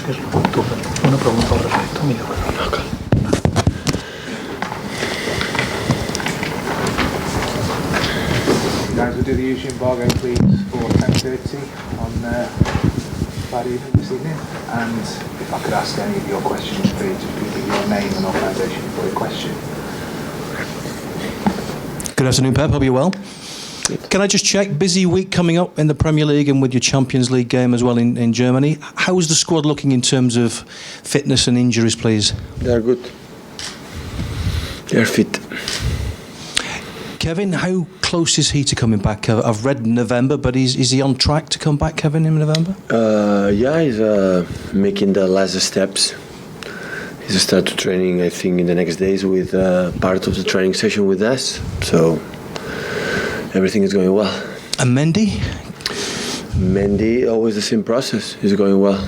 es una pregunta al respecto, amigo. Guys, we'll do the usual embargo, please, for 10:30 on Friday evening this evening. And if I could ask any of your questions, please, just give your name and organisation for your question. Good afternoon, Pep. Hope you're well. Can I just check, busy week coming up in the Premier League and with your Champions League game as well in Germany. How is the squad looking in terms of fitness and injuries, please? They're good. They're fit. Kevin, how close is he to coming back? I've read November, but is he on track to come back, Kevin, in November? Yeah, he's making the last steps. He's started training, I think, in the next days with part of the training session with us. So everything is going well. And Mendy? Mendy, always the same process. He's going well.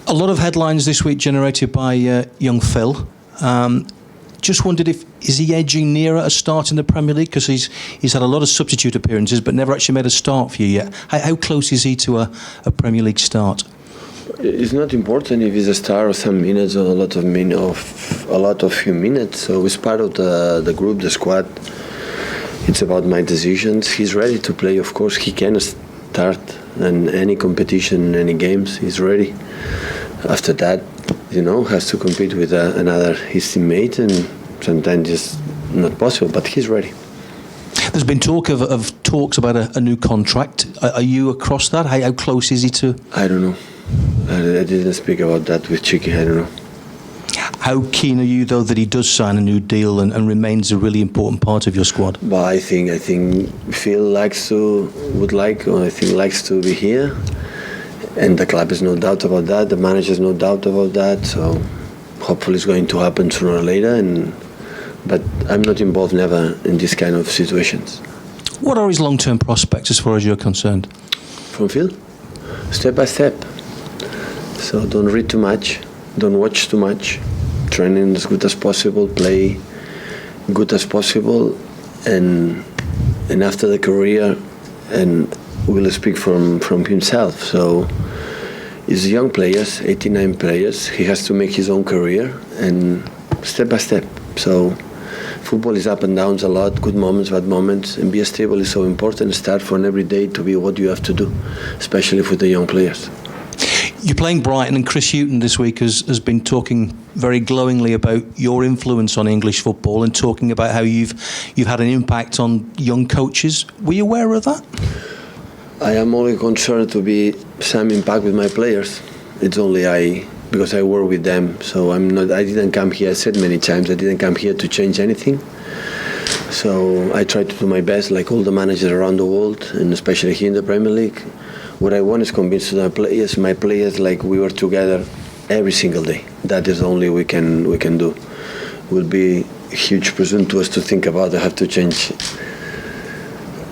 A lot of headlines this week generated by young Phil. Just wondered is he edging nearer a start in the Premier League? Because he's had a lot of substitute appearances but never actually made a start for you yet. How close is he to a Premier League start? It's not important if he's a star or some minutes or a lot of few minutes. So he's part of the group, the squad. It's about my decisions. He's ready to play. Of course, he can start in any competition, any games. He's ready. After that, has to compete with his teammate, and sometimes it's not possible. But he's ready. There's been talk of talks about a new contract. Are you across that? How close is he to? I don't know. I didn't speak about that with Chicky. I don't know. How keen are you, though, that he does sign a new deal and remains a really important part of your squad? Well, I think Phil likes to be here, and the club is no doubt about that. The manager is no doubt about that. So hopefully it's going to happen sooner or later. But I'm not involved never in this kind of situations. What are his long-term prospects as far as you're concerned? From Phil, step by step. So don't read too much, don't watch too much. Training as good as possible, play good as possible, and after the career, and will speak from himself. So he's young players, 89 players. He has to make his own career and step by step. So football is up and downs a lot, good moments, bad moments, and be stable is so important. Start from every day to be what you have to do, especially for the young players. You're playing Brighton, and Chris Hughton this week has been talking very glowingly about your influence on English football and talking about how you've had an impact on young coaches. Were you aware of that? I am only concerned to be some impact with my players. It's only because I work with them. So I didn't come here, I said many times, I didn't come here to change anything. So I try to do my best, like all the managers around the world, and especially here in the Premier League. What I want is convince my players, like we were together every single day. That is only we can do. Will be a huge presumption to us to think about. I have to change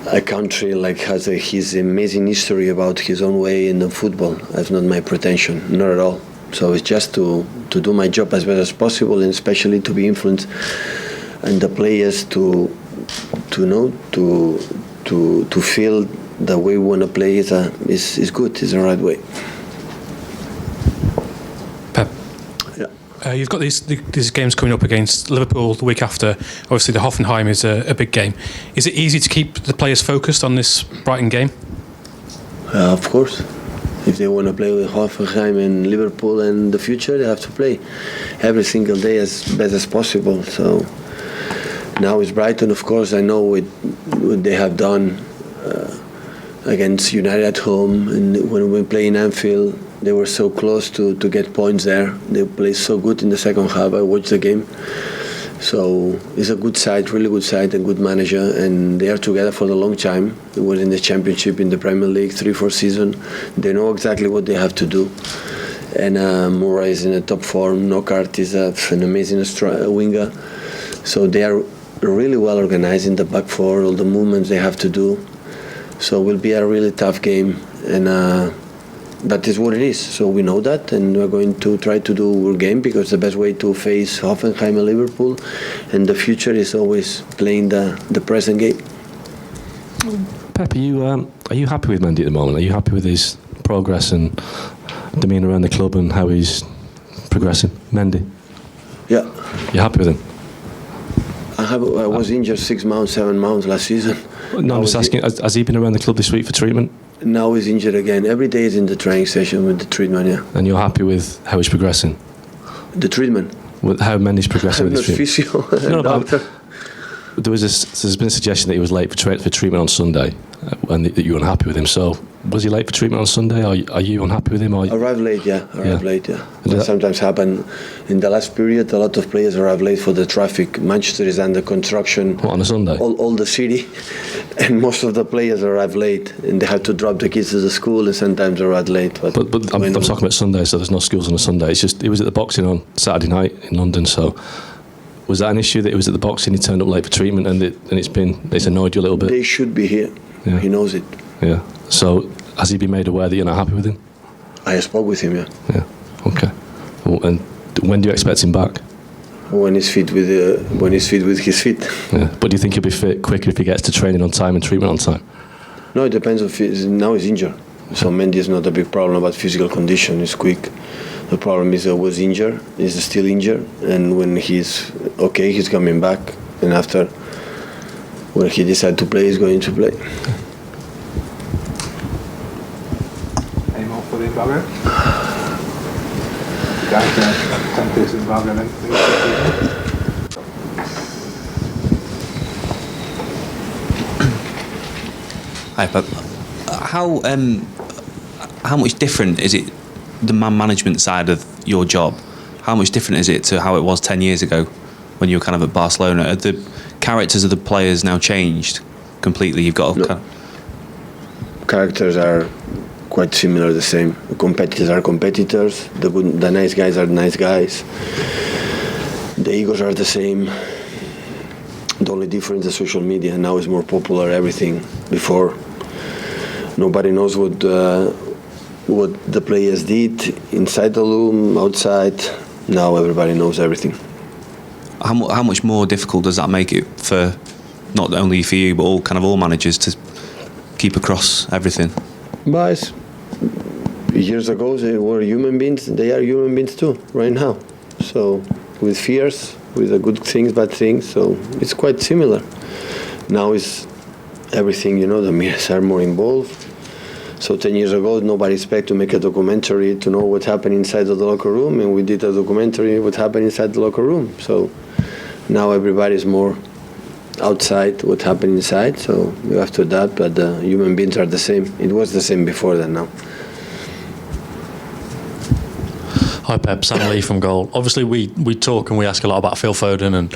a country like has his amazing history about his own way in the football. That's not my pretension, not at all. So it's just to do my job as best as possible, and especially to be influenced, and the players to feel the way we want to play is good, is the right way. Pep, yeah. You've got these games coming up against Liverpool the week after. Obviously, the Hoffenheim is a big game. Is it easy to keep the players focused on this Brighton game? Of course. If they want to play with Hoffenheim and Liverpool in the future, they have to play every single day as best as possible. So now it's Brighton, of course. I know what they have done against United at home, and when we play in Anfield, they were so close to get points there. They played so good in the second half. I watched the game. So it's a good side, really good side, and good manager, and they are together for a long time. They were in the Championship, in the Premier League, 3-4 seasons. They know exactly what they have to do. And Murray is in a top form. Knockaert is an amazing winger. So they are really well organized in the back four, all the movements they have to do. So it will be a really tough game, and that is what it is. So we know that, and we're going to try to do our game, because the best way to face Hoffenheim and Liverpool and the future is always playing the present game. Pep, are you happy with Mendy at the moment? Are you happy with his progress and demeanour around the club and how he's progressing? Mendy, Yeah. you happy with him? I was injured 6 months, 7 months last season. No, I'm just asking, has he been around the club this week for treatment? Now he's injured again. Every day he's in the training session with the treatment, yeah. And you're happy with how he's progressing? The treatment? With how Mendy's progressing I'm with not his treatment? physio, No, doctor. There's been a suggestion that he was late for treatment on Sunday, and that you were unhappy with him. So, was he late for treatment on Sunday? Are you unhappy with him? Arrived late, yeah. Yeah. That sometimes happen. In the last period, a lot of players arrive late for the traffic. Manchester is under construction. What, on a Sunday? All the city, and most of the players arrive late, and they have to drop the kids to the school, and sometimes arrive late. But I'm talking about Sunday, so there's no schools on a Sunday. It's just he was at the boxing on Saturday night in London, so. Was that an issue that he was at the boxing, he turned up late for treatment, and it's annoyed you a little bit? They should be here. Yeah. He knows it. Yeah. So has he been made aware that you're not happy with him? I spoke with him, yeah. Yeah. Okay. Well, and when do you expect him back? When he's fit with his feet. Yeah. But do you think he'll be fit quicker if he gets to training on time and treatment on time? No, it depends on now he's injured. So Mendy is not a big problem about physical condition. He's quick. The problem is was injured. He's still injured, and when he's okay, he's coming back. And after, when he decides to play, he's going to play. Any more for Zimbabwe? Guys, 10 to Zimbabwe then. Hi, Pep. How much different is it, the man management side of your job? How much different is it to how it was 10 years ago when you were kind of at Barcelona? Are the characters of the players now changed completely? You've got Characters are quite similar, the same. The competitors are competitors. The nice guys are nice guys. The egos are the same. The only difference is social media. Now is more popular. Everything before, nobody knows what the players did inside the room, outside. Now everybody knows everything. How much more difficult does that make it for not only for you but all managers to keep across everything? But years ago they were human beings. They are human beings too right now. So with fears, with the good things, bad things. So it's quite similar. Now is everything. The media are more involved. So 10 years ago, nobody expected to make a documentary to know what happened inside of the locker room, and we did a documentary what happened inside the locker room. So now everybody's more outside what happened inside, so you have to adapt, but the human beings are the same. It was the same before than now. Hi Pep, Sam Lee from Goal. Obviously we talk and we ask a lot about Phil Foden, and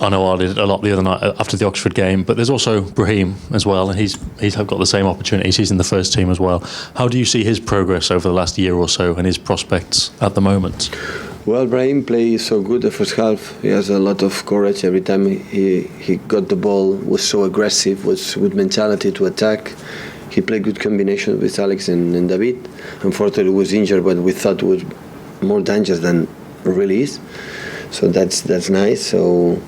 I know I did a lot the other night after the Oxford game, but there's also Brahim as well, and he's got the same opportunities. He's in the first team as well. How do you see his progress over the last year or so and his prospects at the moment? Well, Brahim plays so good the first half. He has a lot of courage every time he got the ball, was so aggressive, was with mentality to attack. He played good combination with Alex and David. Unfortunately, he was injured, but we thought it was more dangerous than it really is. So that's nice. So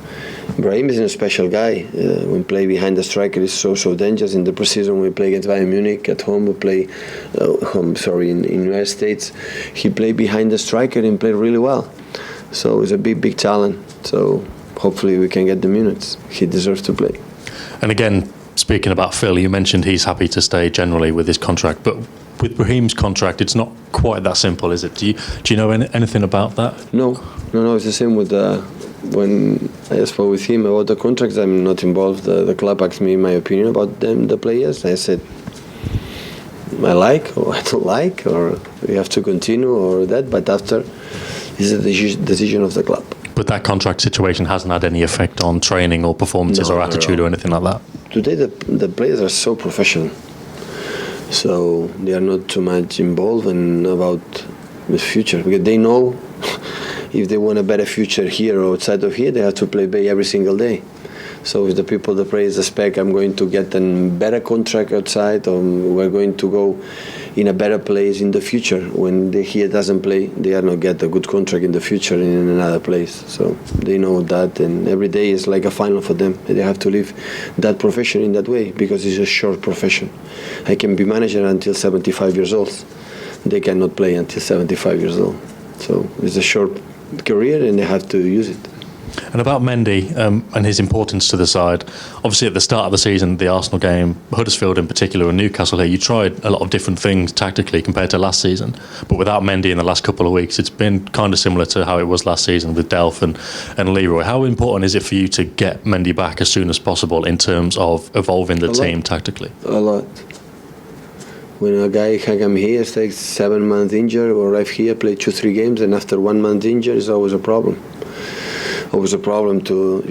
Brahim is a special guy. When play behind the striker is so dangerous. In the preseason, we play against Bayern Munich at home. We play in United States. He played behind the striker and played really well. So he's a big talent. So hopefully we can get the minutes. He deserves to play. And again, speaking about Phil, you mentioned he's happy to stay generally with his contract, but with Brahim's contract, it's not quite that simple, is it? Do you know anything about that? No. It's the same with when I spoke with him about the contracts. I'm not involved. The club asked me my opinion about them, the players. I said I like or I don't like, or we have to continue or that. But after, this is the decision of the club. But that contract situation hasn't had any effect on training or performances or attitude or anything like that? Today the players are so professional. So they are not too much involved about the future, because they know if they want a better future here or outside of here, they have to play every single day. So if the players expect I'm going to get a better contract outside, or we're going to go in a better place in the future, when they here doesn't play, they are not get a good contract in the future in another place. So they know that, and every day is like a final for them. They have to live that profession in that way, because it's a short profession. I can be manager until 75 years old. they cannot play until 75 years old. So it's a short career and they have to use it. And about Mendy and his importance to the side, obviously at the start of the season, the Arsenal game, Huddersfield in particular and Newcastle here, you tried a lot of different things tactically compared to last season. But without Mendy in the last couple of weeks, it's been kind of similar to how it was last season with Delph and Leroy. How important is it for you to get Mendy back as soon as possible in terms of evolving the team tactically? A lot. When a guy come here, stays 7 months injured, or arrive here, play 2-3 games, and after 1 month injured, it's always a problem. Always a problem to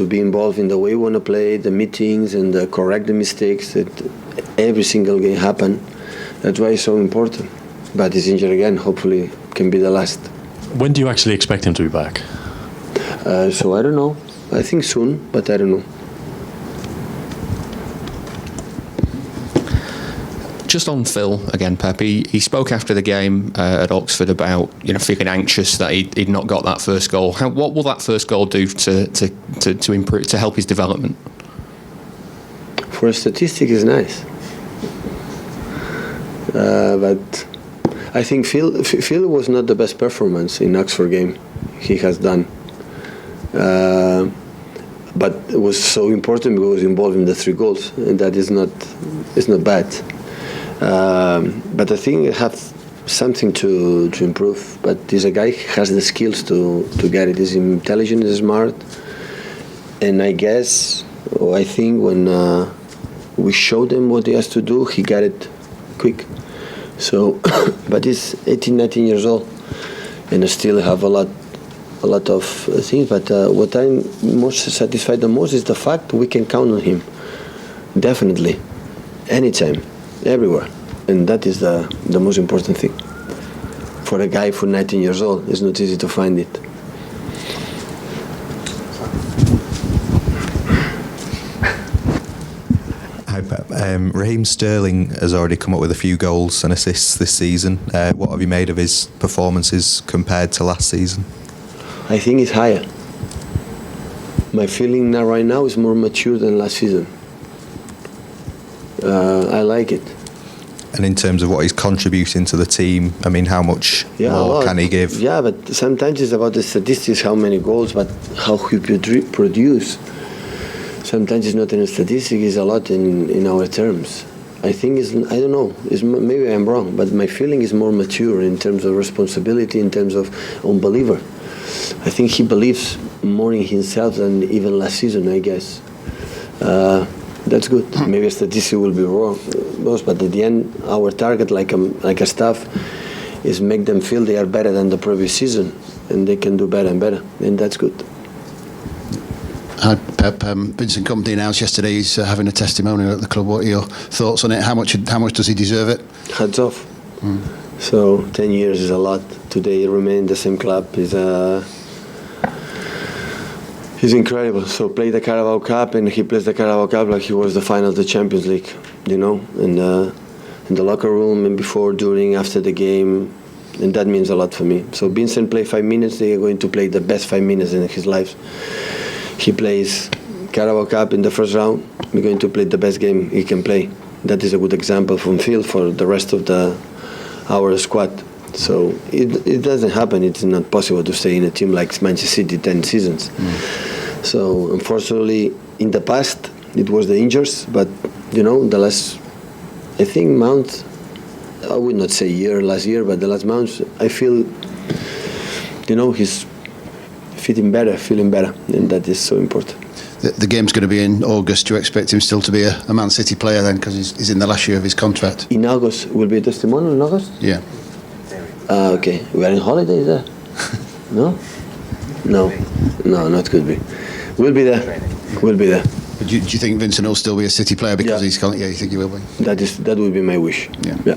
be involved in the way we want to play, the meetings, and correct the mistakes that every single game happen. That's why it's so important. But he's injured again. Hopefully, can be the last. When do you actually expect him to be back? So I don't know. I think soon, but I don't know. Just on Phil again, Pep. He spoke after the game at Oxford about feeling anxious that he'd not got that first goal. What will that first goal do to improve, to help his development? For a statistic, is nice, but I think Phil was not the best performance in Oxford game he has done. But it was so important because he was involved in the 3 goals, and that is not bad. But I think I have something to improve. But this a guy has the skills to get it. He's intelligent, he's smart, and I guess, or I think when we showed him what he has to do, he got it quick. So, but he's 18, 19 years old, and I still have a lot of things. But what I'm most satisfied the most is the fact we can count on him, definitely, anytime. Everywhere, and that is the most important thing. For a guy for 19 years old, it's not easy to find it. Hi Pep. Raheem Sterling has already come up with a few goals and assists this season. What have you made of his performances compared to last season? I think it's higher. My feeling now right now is more mature than last season. I like it. And in terms of what he's contributing to the team, I mean, how much more can he give? Yeah, but sometimes it's about the statistics, how many goals, but how he produce. Sometimes it's not in a statistic, it's a lot in our terms. I think I don't know, maybe I'm wrong, but my feeling is more mature in terms of responsibility, in terms of unbeliever. I think he believes more in himself than even last season, I guess. That's good. Maybe a statistic will be wrong, but at the end, our target, like a staff, is make them feel they are better than the previous season, and they can do better and better, and that's good. Hi, Pep. Vincent Kompany announced yesterday he's having a testimonial at the club. What are your thoughts on it? How much does he deserve it? Hats off. So 10 years is a lot. Today he remains in the same club. He's incredible. So play the Carabao Cup, and he plays the Carabao Cup like he was the final of the Champions League, and in the locker room and before, during, after the game, and that means a lot for me. So Vincent played 5 minutes. They are going to play the best 5 minutes in his life. He plays Carabao Cup in the first round. We're going to play the best game he can play. That is a good example from Phil for the rest of our squad. So it doesn't happen. It's not possible to stay in a team like Manchester City 10 seasons. So unfortunately, in the past, it was the injuries, but the last, I think, month, I would not say last year, but the last month, I feel, he's feeling better, and that is so important. The game's going to be in August. Do you expect him still to be a Man City player then, because he's in the last year of his contract? In August, will be a testimonial in August? Yeah. Okay. We are in holidays there? No, not could be. We'll be there. But do you think Vincent will still be a City player because he's? Yeah, you think he will be? That would be my wish. Yeah.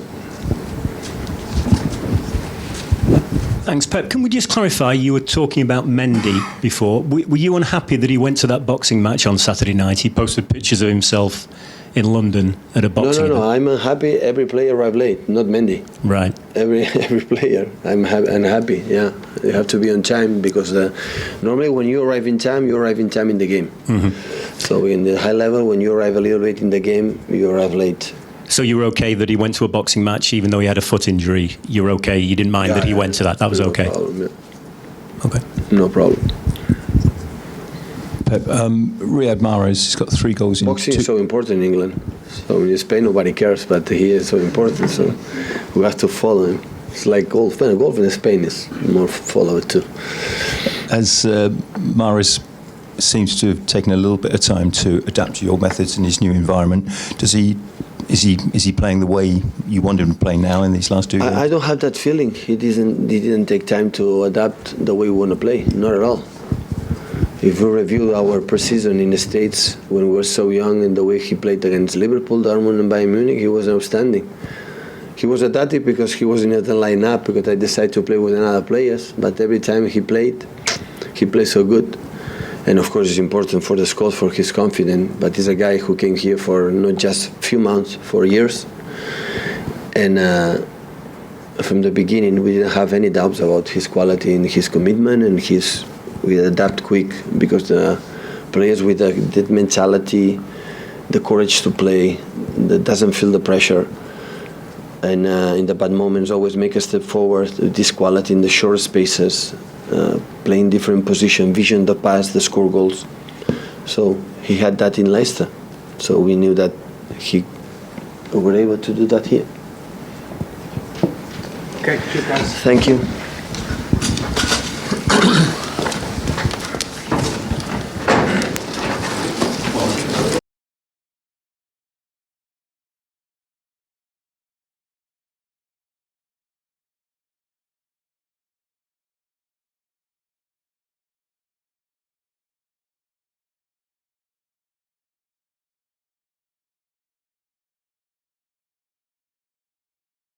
Thanks, Pep. Can we just clarify, you were talking about Mendy before. Were you unhappy that he went to that boxing match on Saturday night? He posted pictures of himself in London at a boxing event. No, I'm unhappy every player arrived late, not Mendy. Right. Every player. I'm unhappy, yeah. You have to be on time because normally when you arrive in time in the game. Mm-hmm. So in the high level, when you arrive a little late in the game, you arrive late. So you're okay that he went to a boxing match even though he had a foot injury? You're okay? You didn't mind that he went to that? That was no okay? Problem, yeah. Okay. No problem. Pep, Riyad Mahrez has got 3 goals in Boxing is so important in England. So in Spain nobody cares, but he is so important. So we have to follow him. It's like golf. Golf in Spain is more followed too. As Mahrez seems to have taken a little bit of time to adapt to your methods in his new environment, is he playing the way you want him to play now in these last 2 years? I don't have that feeling. He didn't take time to adapt the way we want to play. Not at all. If we review our pre-season in the States when we were so young and the way he played against Liverpool, Dortmund and Bayern Munich, he was outstanding. He was adapted because he was in the lineup because I decided to play with another players. But every time he played so good. And of course it's important for the squad, for his confidence. But he's a guy who came here for not just a few months, for years. And from the beginning we didn't have any doubts about his quality and his commitment and we adapt quick because the players with that mentality, the courage to play, that doesn't feel the pressure, and in the bad moments always make a step forward. This quality in the short spaces, playing different position, vision the pass, the score goals. So he had that in Leicester. So we knew that we were able to do that here. Okay, cheers guys. Thank you.